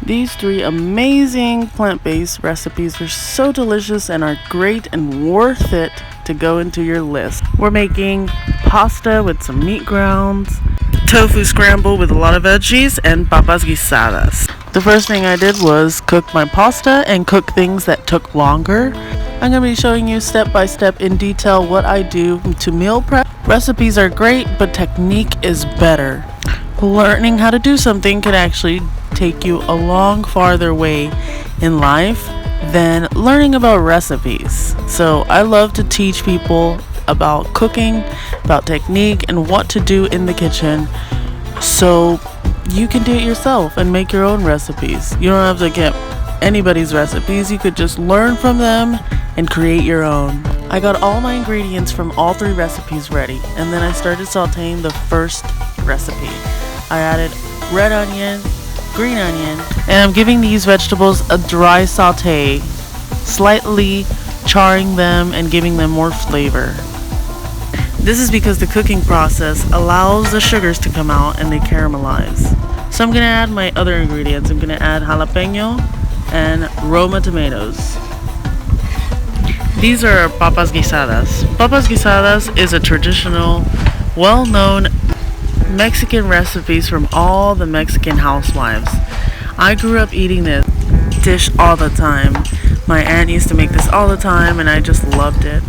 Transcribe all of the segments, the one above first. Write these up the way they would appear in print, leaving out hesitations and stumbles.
These 3 amazing plant-based recipes are so delicious and are great and worth it to go into your list. We're making pasta with some meat grounds, tofu scramble with a lot of veggies, and papas guisadas. The first thing I did was cook my pasta and cook things that took longer. I'm going to be showing you step by step in detail what I do to meal prep. Recipes are great, but technique is better. Learning how to do something can actually take you a long farther way in life than learning about recipes. So I love to teach people about cooking, about technique, and what to do in the kitchen so you can do it yourself and make your own recipes. You don't have to get anybody's recipes. You could just learn from them and create your own. I got all my ingredients from all 3 recipes ready, and then I started sauteing the first recipe. I added red onion, green onion, and I'm giving these vegetables a dry saute, slightly charring them and giving them more flavor. This is because the cooking process allows the sugars to come out and they caramelize. So I'm going to add my other ingredients. I'm going to add jalapeno and Roma tomatoes. These are papas guisadas. Papas guisadas is a traditional, well-known Mexican recipes from all the Mexican housewives. I grew up eating this dish all the time. My aunt used to make this all the time and I just loved it.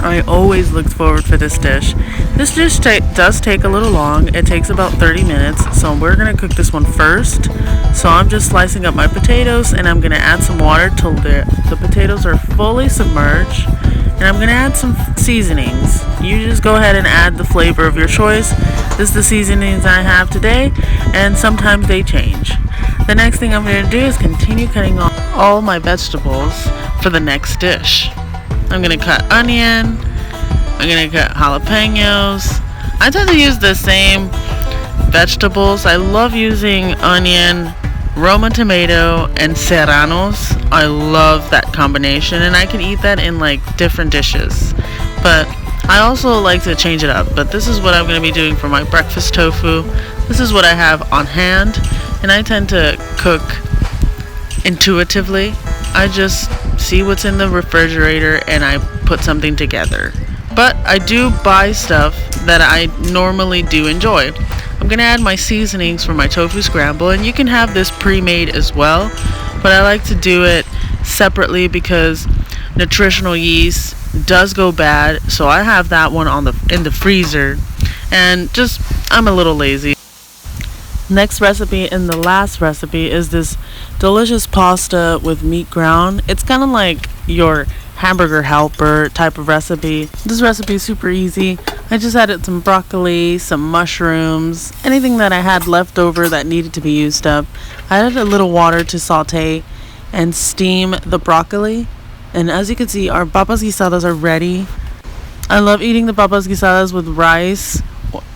I always looked forward for this dish. This dish does take a little long. It takes about 30 minutes, so we're going to cook this one first. So I'm just slicing up my potatoes and I'm going to add some water till the potatoes are fully submerged. And I'm going to add some seasonings. You just go ahead and add the flavor of your choice. This is the seasonings I have today, and sometimes they change. The next thing I'm going to do is continue cutting off all my vegetables for the next dish. I'm going to cut onion. I'm going to cut jalapenos. I tend to use the same vegetables. I love using onion, Roma tomato, and Serranos. I love that combination, and I can eat that in like different dishes. But I also like to change it up. But this is what I'm going to be doing for my breakfast tofu. This is what I have on hand, and I tend to cook intuitively. I just see what's in the refrigerator and I put something together. But I do buy stuff that I normally do enjoy. I'm going to add my seasonings for my tofu scramble, and you can have this pre-made as well, but I like to do it separately because nutritional yeast does go bad, so I have that one in the freezer, and just I'm a little lazy. Next recipe and the last recipe is this delicious pasta with meat ground. It's kind of like your hamburger helper type of recipe. This recipe is super easy. I just added some broccoli, some mushrooms, anything that I had left over that needed to be used up. I added a little water to saute and steam the broccoli. And as you can see, our papas guisadas are ready. I love eating the papas guisadas with rice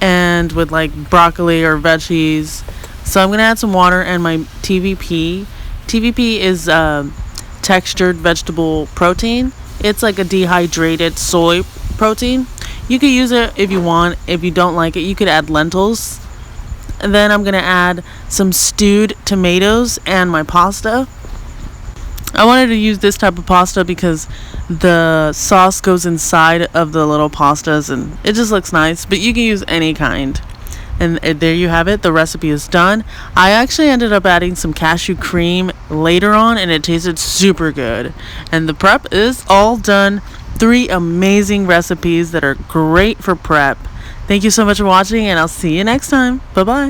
and with like broccoli or veggies. So I'm going to add some water and my TVP. TVP is textured vegetable protein. It's like a dehydrated soy protein. You could use it if you want. If you don't like it, you could add lentils. And then I'm going to add some stewed tomatoes and my pasta. I wanted to use this type of pasta because the sauce goes inside of the little pastas and it just looks nice, but you can use any kind. And there you have it. The recipe is done. I actually ended up adding some cashew cream later on and it tasted super good. And the prep is all done. 3 amazing recipes that are great for prep. Thank you so much for watching, and I'll see you next time. Bye-bye.